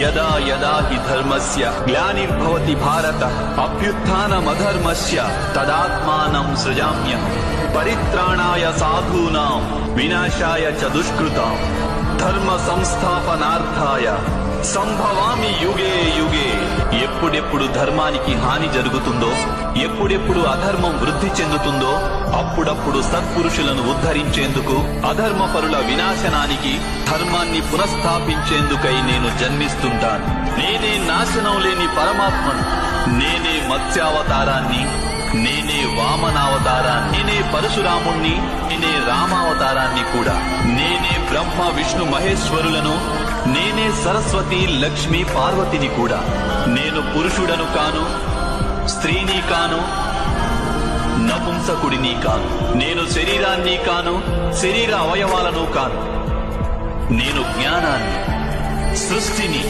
యదా యదా హి ధర్మస్య గ్లానిర్భవతి భారత అభ్యుత్థానమధర్మస్య తదాత్మానం సృజామ్యహం పరిత్రాణాయ సాధూనాం వినాశాయ చ దుష్కృతాం ధర్మ సంస్థాపనార్థాయ సంభవామి యుగే యుగే. ఎప్పుడెప్పుడు ధర్మానికి హాని జరుగుతుందో, ఎప్పుడెప్పుడు అధర్మం వృద్ధి చెందుతుందో అప్పుడప్పుడు సత్పురుషులను ఉద్ధరించేందుకు, అధర్మపరుల వినాశనానికి, ధర్మాన్ని పునఃస్థాపించేందుకై నేను జన్మిస్తుంటాను. నేనే నాశనం లేని పరమాత్మను. నేనే మత్స్యావతారాన్ని, నేనే వామనావతారాన్ని, నేనే పరశురాముణ్ణి, నేనే రామావతారాన్ని కూడా. నేనే బ్రహ్మ విష్ణు మహేశ్వరులను, నేనే సరస్వతి లక్ష్మి పార్వతిని కూడా. నేను పురుషుడను కాను, స్త్రీని కాను, నపుంసకుడిని కాను. నేను శరీరాన్ని కాను, శరీర అవయవాలను కాను. నేను జ్ఞానాన్ని, సృష్టిని,